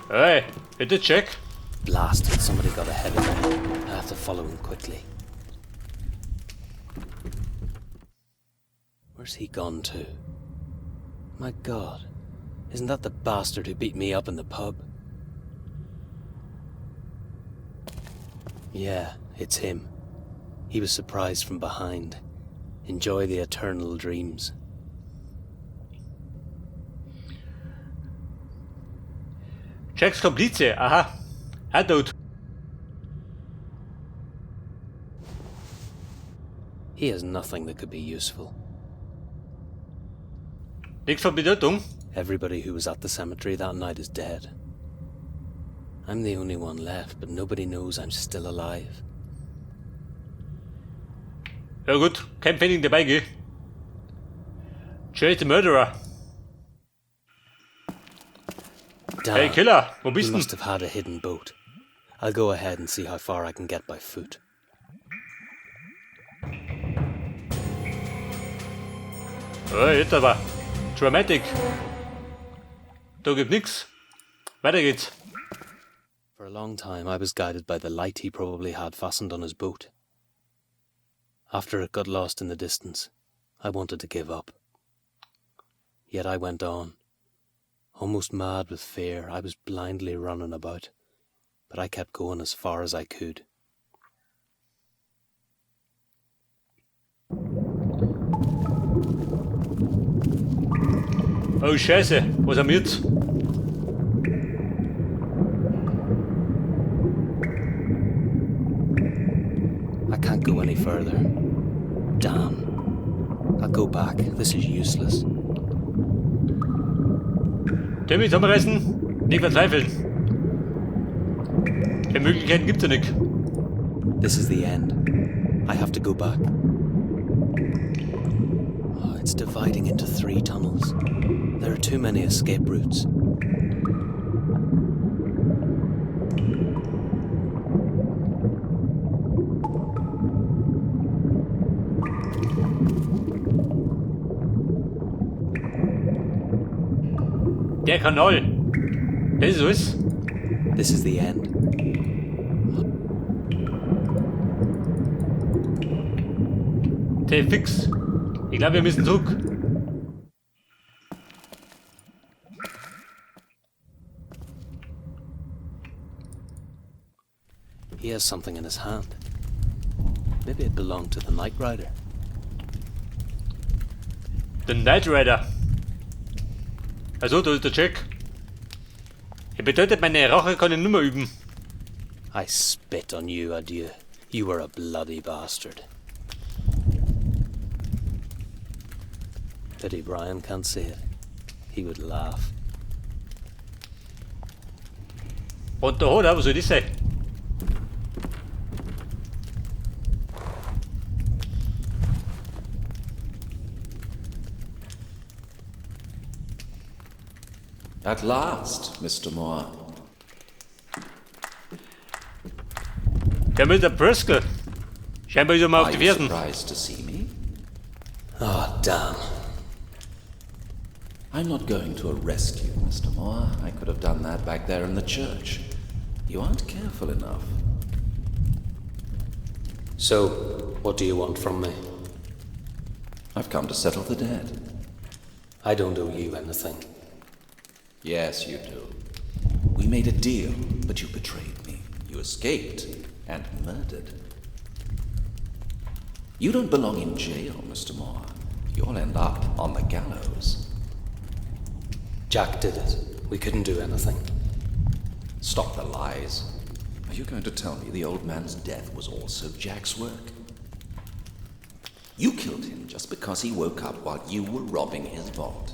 Hey, hit the check. Blast it, somebody got ahead of me. I have to follow him quickly. Where's he gone to? My God, isn't that the bastard who beat me up in the pub? Yeah, it's him. He was surprised from behind. Enjoy the eternal dreams. Checks complete. Aha. Handout. He has nothing that could be useful. Nichts von Bedeutung. Everybody who was at the cemetery that night is dead. I'm the only one left, but nobody knows I'm still alive. Ja gut, kein Pfennig dabei, gell? Chase the murderer. Damn, Hey Killer, wo he bist du? must have had a hidden boat. I'll go ahead and see how far I can get by foot. Oh, jetzt aber. Dramatic. Da gibt nix. Weiter geht's. For a long time I was guided by the light he probably had fastened on his boat. After it got lost in the distance, I wanted to give up. Yet I went on. Almost mad with fear, I was blindly running about, but I kept going as far as I could. Oh Scheiße, was haben wir jetzt? I can't go any further. Damn. I'll go back. This is useless. Timmy, zusammenreißen. Nicht verzweifeln. Keine Möglichkeiten gibt's ja nicht. This is the end. I have to go back. Oh, it's dividing into 3 tunnels. There are too many escape routes. Der Kanal. Das ist alles. This is the end. Der fix. Ich glaube, wir müssen zurück. He has something in his hand. Maybe it belonged to the Knight Rider. Der Knight Rider. Also, da ist der Check. Er bedeutet, meine Rache kann ich nicht mehr üben. I spit on you, adieu. You were a bloody bastard. Pity Brian can't see it. He would laugh. Und der Hoder, was soll das sein? At last, Mr. Moore. Der mit der Brüske. Scheinbar ist er mal auf Are die you Fersen. surprised to see me? Oh, damn. I'm not going to arrest you, Mr. Moore. I could have done that back there in the church. You aren't careful enough. So, what do you want from me? I've come to settle the debt. I don't owe you anything. Yes, you do. We made a deal, but you betrayed me. You escaped and murdered. You don't belong in jail, Mr. Moore. You'll end up on the gallows. Jack did it. We couldn't do anything. Stop the lies. Are you going to tell me the old man's death was also Jack's work? You killed him just because he woke up while you were robbing his vault.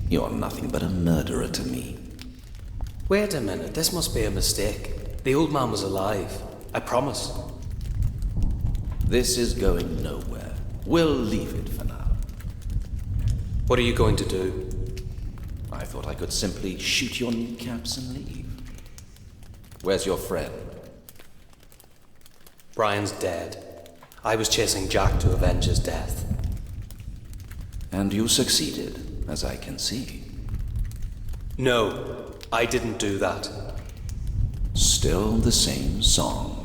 You're nothing but a murderer to me. Wait a minute, this must be a mistake. The old man was alive. I promise. This is going nowhere. We'll leave it for now. What are you going to do? I thought I could simply shoot your kneecaps and leave. Where's your friend? Brian's dead. I was chasing Jack to avenge his death. And you succeeded, as I can see. No, I didn't do that. Still the same song.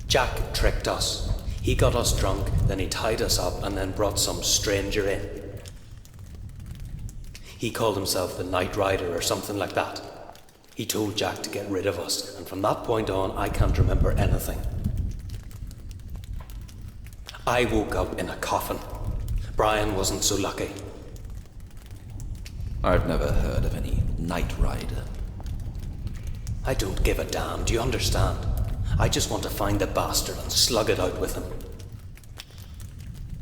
Jack tricked us. He got us drunk, then he tied us up and then brought some stranger in. He called himself the Night Rider or something like that. He told Jack to get rid of us, and from that point on, I can't remember anything. I woke up in a coffin. Brian wasn't so lucky. I've never heard of any Night Rider. I don't give a damn, do you understand? I just want to find the bastard and slug it out with him.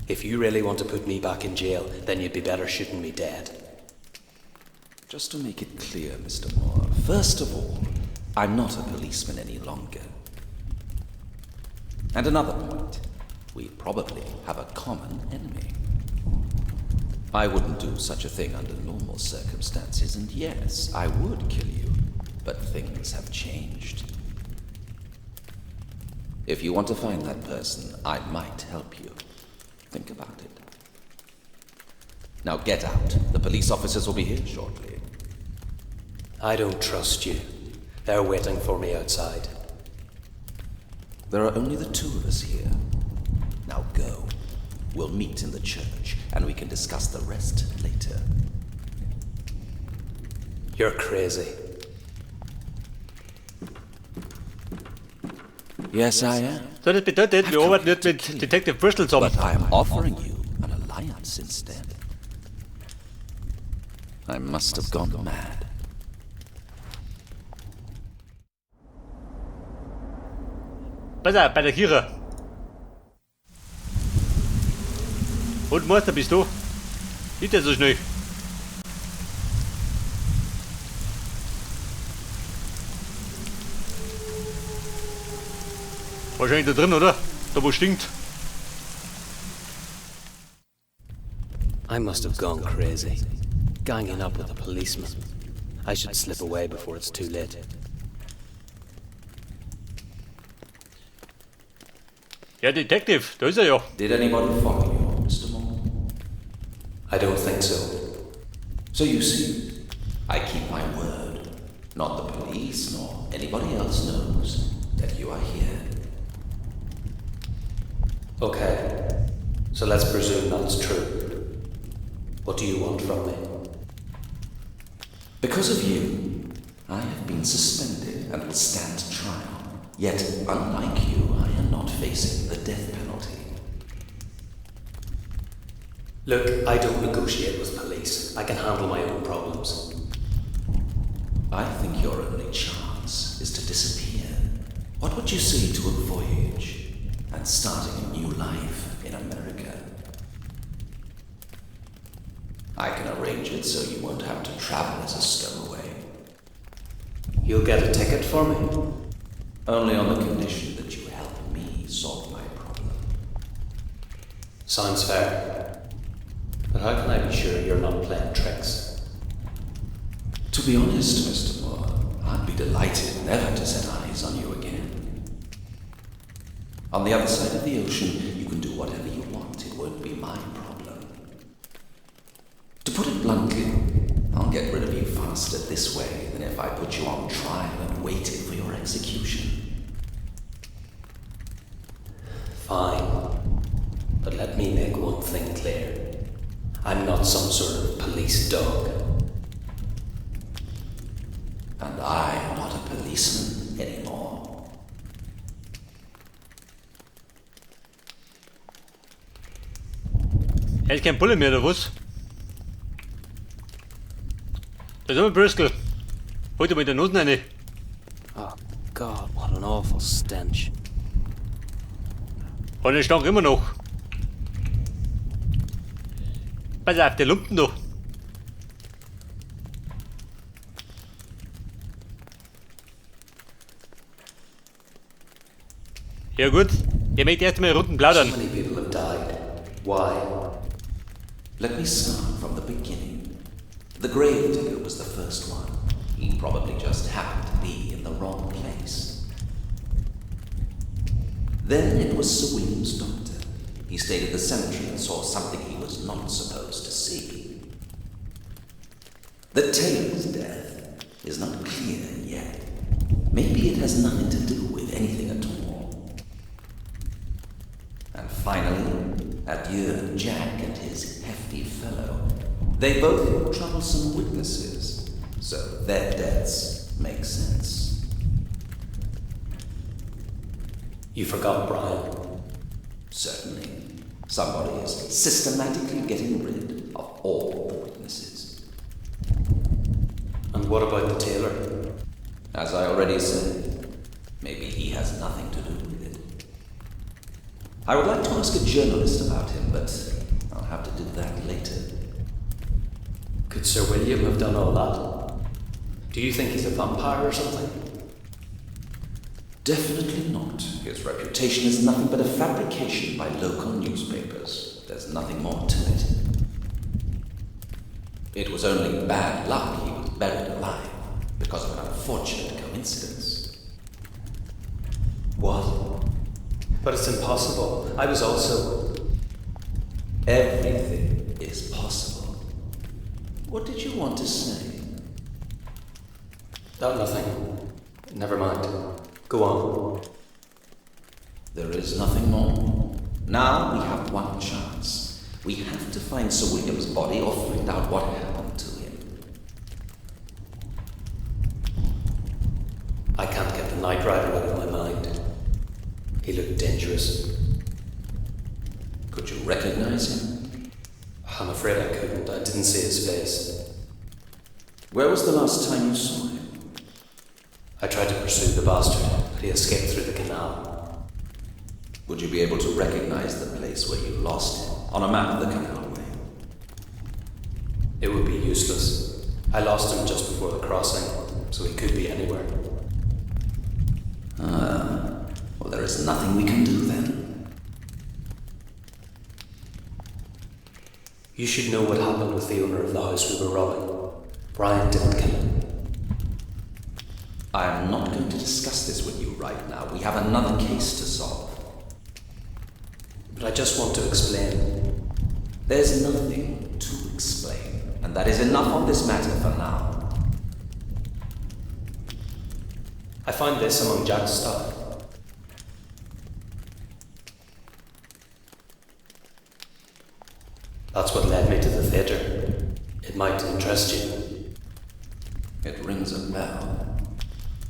If you really want to put me back in jail, then you'd be better shooting me dead. Just to make it clear, Mr. Moore, first of all, I'm not a policeman any longer. And another point, we probably have a common enemy. I wouldn't do such a thing under normal circumstances, and yes, I would kill you, but things have changed. If you want to find that person, I might help you. Think about it. Now get out. The police officers will be here shortly. I don't trust you. They're waiting for me outside. There are only the two of us here. Now go. We'll meet in the church, and we can discuss the rest later. You're crazy. Yes, I am. Så det bedeutet, vi arbejder lidt med Detective Bristol sammen. But I am offering you an alliance instead. I must have gone mad. Pass auf, bei der Kirche. Und Meister bist du? Nicht so schnell. Wahrscheinlich da drin, oder? Da wo stinkt. I must have gone crazy. Ganging up with a policeman. I should slip away before it's too late. Ja, Detective, da ist er ja. Did anybody follow you, Mr. Moore? I don't think so. So you see, I keep my word. Not the police nor anybody else knows that you are here. Okay, so let's presume that's true. What do you want from me? Because of you, I have been suspended and will stand trial. Yet, unlike you, I am not facing the death penalty. Look, I don't negotiate with police. I can handle my own problems. I think your only chance is to disappear. What would you say to a voyage and starting a new life in America? I can arrange it so you won't have to travel as a stowaway. You'll get a ticket for me? Only on the condition that you help me solve my problem. Sounds fair. But how can I be sure you're not playing tricks? To be honest, Mr. Moore, I'd be delighted never to set eyes on you again. On the other side of the ocean, you can do whatever you want. It won't be my problem. To put it bluntly, I'll get rid of you faster this way than if I put you on trial and waited for your execution. Fine. But let me make one thing clear. I'm not some sort of police dog. And I am not a policeman anymore. Er ist kein Bulle mehr, oder was? Da sind wir, Bristol. Halt dir mal die Nase rein. Oh God, what an awful stench. Und der stank immer noch. Pass auf, der Lumpen da. Ja gut, ihr möchtet erst mal Runden plaudern. So many people have died. Why? Let me start from the beginning. The gravedigger was the first one. He probably just happened to be in the wrong place. Then it was Sir William's doctor. He stayed at the cemetery and saw something he was not supposed to see. The tailor's death. is not clear yet. Maybe it has nothing to do with anything at all. And finally, adieu Jack and his hefty fellow. They both were troublesome witnesses, so their deaths make sense. You forgot Brian. Certainly. Somebody is systematically getting rid of all the witnesses. And what about the tailor? As I already said, maybe he has nothing to do with it. I would like to ask a journalist about him, but I'll have to do that later. Could Sir William have done all that? Do you think he's a vampire or something? Definitely not. His reputation is nothing but a fabrication by local newspapers. There's nothing more to it. It was only bad luck he was buried alive because of an unfortunate coincidence. What? But it's impossible. I was also... Everything is possible. What did you want to say? Nothing. Never mind. Go on. There is nothing more. Now we have one chance. We have to find Sir William's body or find out what happened to him. I can't get the Knight Rider out of my mind. He looked dangerous. Could you recognize him? I'm afraid I couldn't. I didn't see his face. Where was the last time you saw him? I tried to pursue the bastard, but he escaped through the canal. Would you be able to recognize the place where you lost him on a map of the canalway? It would be useless. I lost him just before the crossing, so he could be anywhere. Well, there is nothing we can do then. You should know what happened with the owner of the house we were robbing. Brian didn't kill him. I am not going to discuss this with you right now. We have another case to solve. But I just want to explain. There's nothing to explain, and that is enough on this matter for now. I find this among Jack's stuff. That's what led me to the theatre. It might interest you. It rings a bell.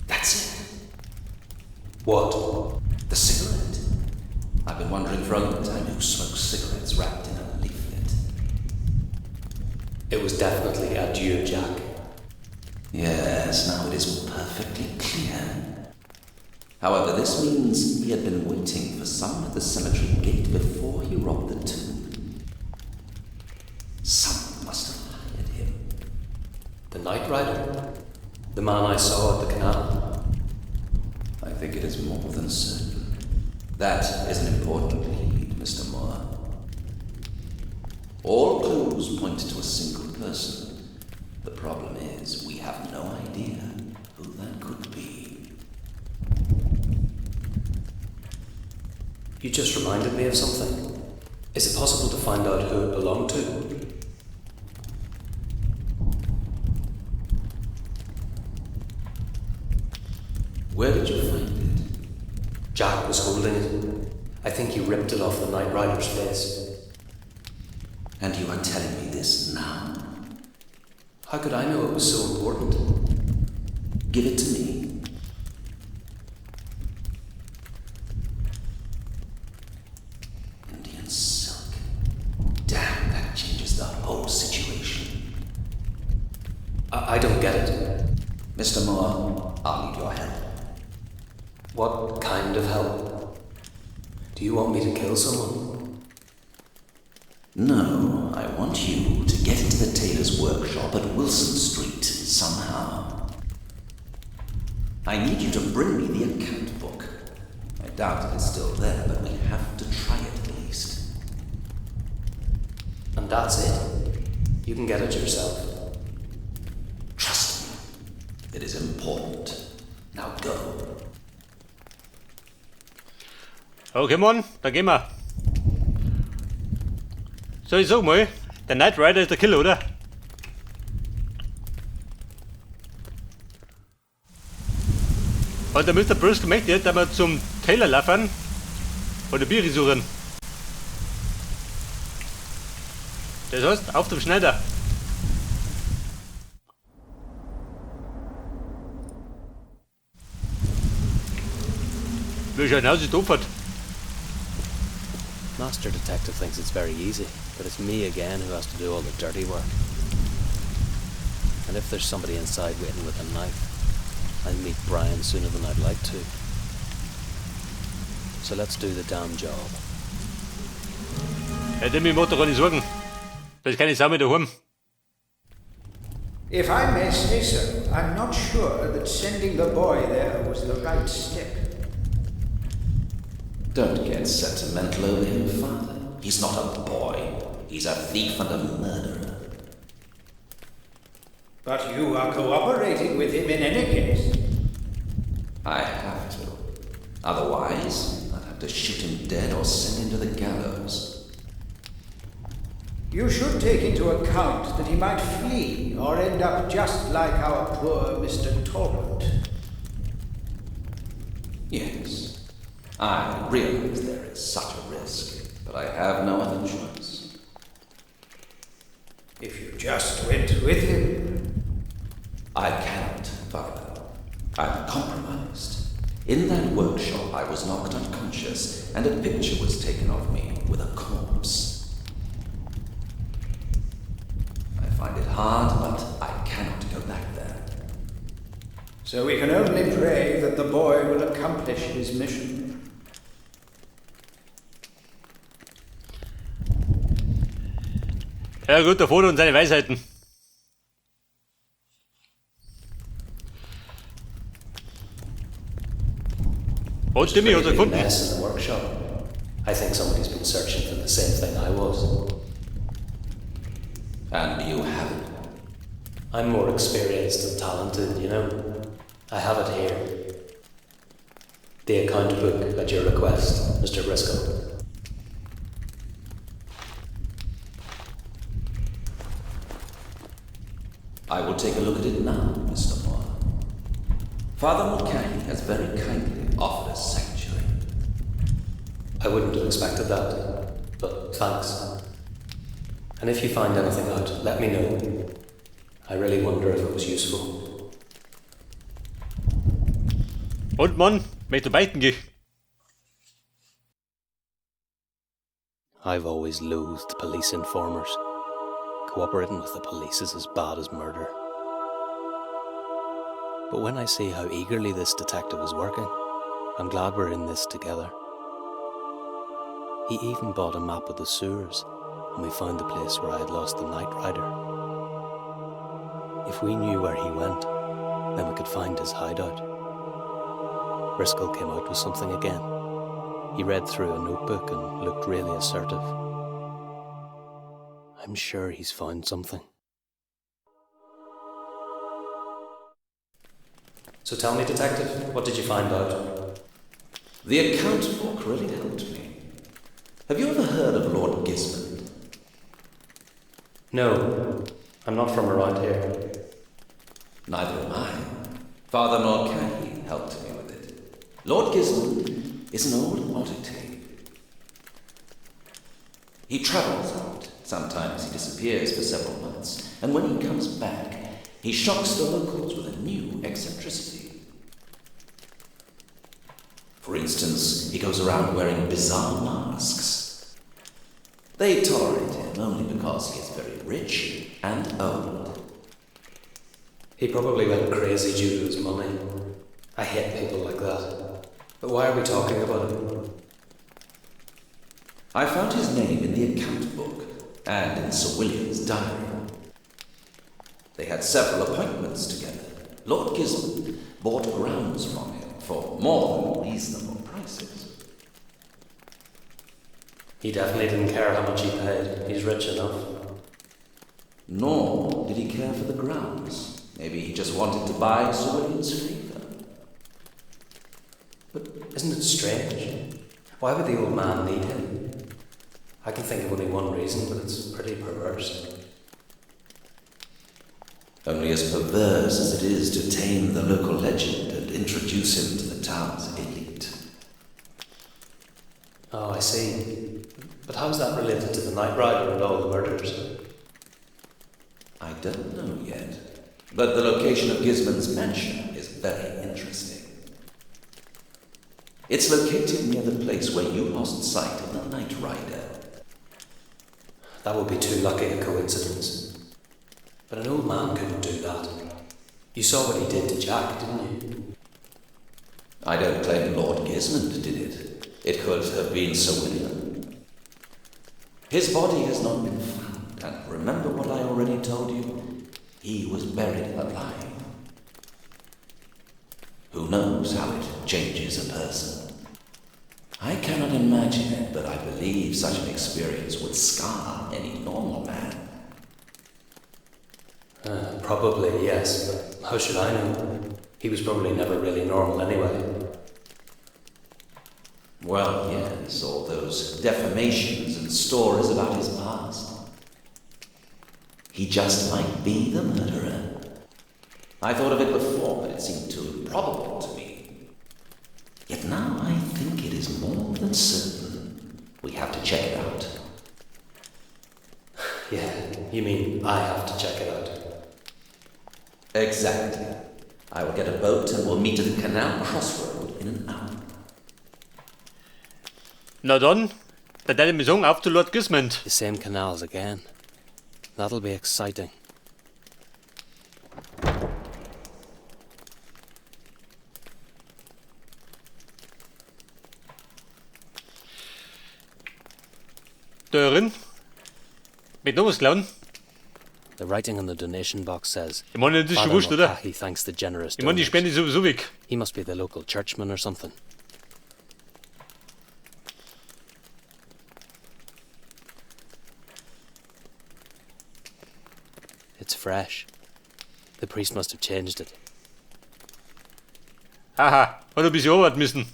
That's it. What? The cigarette. I've been wondering for a long time who smokes cigarettes wrapped in a leaflet. It was definitely adieu, Jack. Yes, now it is perfectly clear. However, this means he had been waiting for someone at the cemetery gate before he robbed the tomb. Someone must have hired him. The Knight Rider? The man I saw at the canal? I think it is more than certain. That is an important lead, Mr. Moore. All clues point to a single person. The problem is, we have no idea who that could be. You just reminded me of something. Is it possible to find out who it belonged to? Where did you find it? Jack was holding it. I think he ripped it off the Knight Rider's face. And you are telling me this now? How could I know it was so important? Give it to me. Indian silk. Damn, that changes the whole situation. I don't get it. Mr. Moore, I'll need your help. What kind of help? Do you want me to kill someone? No, I want you to get into the tailor's workshop at Wilson Street somehow. I need you to bring me the account book. I doubt it is still there, but we have to try it at least. And that's it? You can get it yourself. Trust me. It is important. Now go. Okay, Mann, dann gehen wir. So, ich sag mal, der Knight Rider ist der Killer, oder? Und der Mr. Bruce möchte, dass wir zum Taylor laufen und eine Bier suchen. Das heißt, auf dem Schneider. Wie schauen aus, wie doof hat. Master Detective thinks it's very easy, but it's me again who has to do all the dirty work. And if there's somebody inside waiting with a knife, I'll meet Brian sooner than I'd like to. So let's do the damn job. Hätte mir Motor gar nicht sorgen. Da ist keine Sau mehr daheim. If I may say so, I'm not sure that sending the boy there was the right step. Don't get sentimental over him, Father. He's not a boy. He's a thief and a murderer. But you are cooperating with him in any case. I have to. Otherwise, I'd have to shoot him dead or send him to the gallows. You should take into account that he might flee or end up just like our poor Mr. Talbot. Yes, I realize there is such a risk, but I have no other choice. If you just went with him. I cannot, Father. I'm compromised. In that workshop, I was knocked unconscious, and a picture was taken of me with a corpse. I find it hard, but I cannot go back there. So we can only pray that the boy will accomplish his mission. Ja gut, der Foto und seine Weisheiten. Und Timmy hat er gefunden. Mess in the workshop. I think somebody's been searching for the same thing I was. And you haven't. I'm more experienced and talented, you know. I have it here. The account book at your request, Mr. Briscoe. I will take a look at it now, Mr. Moore. Father Mulcahy has very kindly offered us sanctuary. I wouldn't have expected that, but thanks. And if you find anything out, let me know. I really wonder if it was useful. Und Mann, möchte beichten gehen. I've always loathed police informers. Cooperating with the police is as bad as murder. But when I see how eagerly this detective is working, I'm glad we're in this together. He even bought a map of the sewers, and we found the place where I had lost the Night Rider. If we knew where he went, then we could find his hideout. Briscoe came out with something again. He read through a notebook and looked really assertive. I'm sure he's found something. So tell me, Detective, what did you find out? The account book really helped me. Have you ever heard of Lord Gismond? No, I'm not from around here. Neither am I. Father Mulcahy helped me with it. Lord Gismond is an old oddity. He travels out. Sometimes he disappears for several months, and when he comes back, he shocks the locals with a new eccentricity. For instance, he goes around wearing bizarre masks. They tolerate him only because he is very rich and old. He probably went crazy due to his money. I hate people like that. But why are we talking about him? I found his name in the account book and in Sir William's diary. They had several appointments together. Lord Gismond bought grounds from him for more than reasonable prices. He definitely didn't care how much he paid. He's rich enough. Nor did he care for the grounds. Maybe he just wanted to buy Sir William's favour. But isn't it strange? Why would the old man need him? I can think of only one reason, but it's pretty perverse. Only as perverse as it is to tame the local legend and introduce him to the town's elite. Oh, I see. But how's that related to the Night Rider and all the murders? I don't know yet, but the location of Gizman's mansion is very interesting. It's located near the place where you lost sight of the Night Rider. That would be too lucky a coincidence. But an old man couldn't do that. You saw what he did to Jack, didn't you? I don't claim Lord Gizman did it. It could have been Sir William. His body has not been found, and remember what I already told you? He was buried alive. Who knows how it changes a person? I cannot imagine it, but I believe such an experience would scar any normal man. Probably, yes, but how should I know? He was probably never really normal anyway. Well, yes, all those defamations and stories about his past. He just might be the murderer. I thought of it before, but it seemed too improbable to me. Yet now I think it is more than certain. We have to check it out. Yeah, you mean I have to check it out? Exactly. I will get a boat and we'll meet at the canal crossroad in an hour. Na dann er mich sagen auf zu Lord Gizman. The same canals again. That'll be exciting. Døren. Mit noch was klauen? The writing on the donation box says, Ich meine, das ist schon Father wurscht, oder? Mulcahy thanks the generous Ich meine, die donors. Spende ist sowieso weg. He must be the local churchman or something. It's fresh. The priest must have changed it. Haha, hat ein bisschen arbeiten müssen.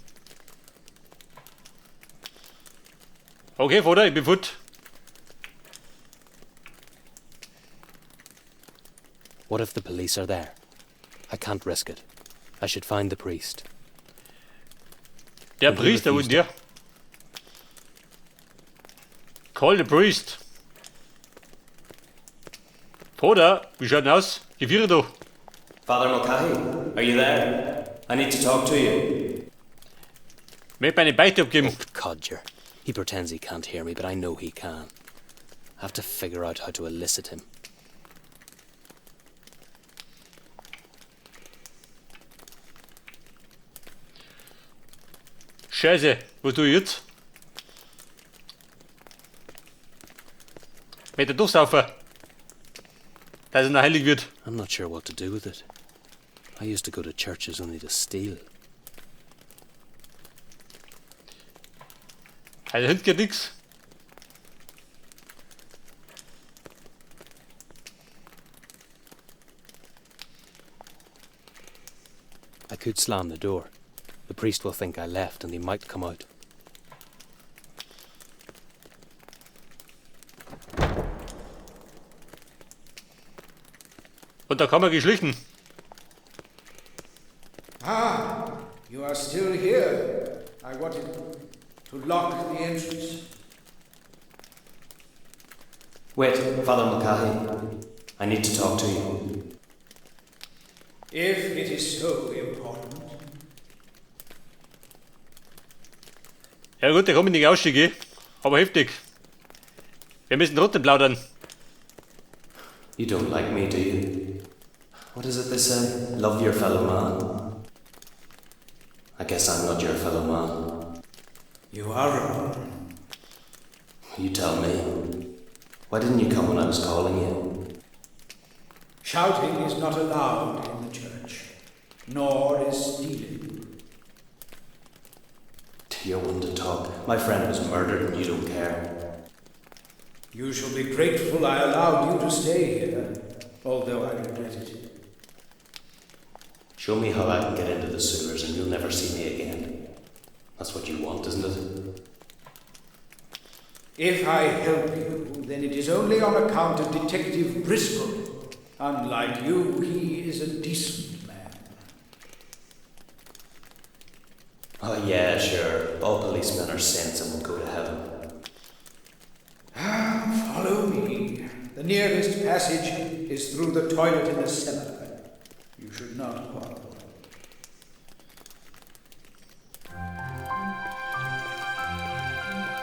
Okay, Vater, ich bin fort. What if the police are there? I can't risk it. I should find the priest. Der Und Priest da refused unten, ja. Call the priest. Vater, wie schaut denn aus? Gefriere doch. Father Mulcahy, are you there? I need to talk to you. Ich möchte meine Beichte abgeben. Old codger. He pretends he can't hear me, but I know he can. I have to figure out how to elicit him. Scheiße, was tue ich jetzt? Möchte er durchsaufen? Dass er noch heilig wird. I'm not sure what to do with it. I used to go to churches only to steal. Also hinten geht nix. I could slam the door. The priest will think I left and he might come out. Und da kann man geschlichen. Ah, you are still here. I wanted to lock the entrance. Wait, Father Mulcahy. I need to talk to you. If it is so important. Ja gut, da kommen nicht Ausstiege. Aber heftig. Wir müssen trotzdem plaudern. You don't like me, do you? What is it they say? Love your fellow man. I guess I'm not your fellow man. You are wrong. You tell me. Why didn't you come when I was calling you? Shouting is not allowed in the church, nor is stealing. You're one to talk. My friend was murdered and you don't care. You shall be grateful I allowed you to stay here, although I regret it. Show me how I can get into the sewers and you'll never see me again. That's what you want, isn't it? If I help you, then it is only on account of Detective Briscoe. Unlike you, he is a decent man. Oh yeah, sure. All policemen are saints and will go to heaven. Follow me. The nearest passage is through the toilet in the cellar. You should not quarrel.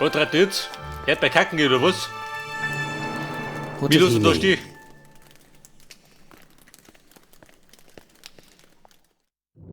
Was treibt ihr jetzt? Er hat bei Kacken geht, oder was? What Wie did los he du da mean? stehen?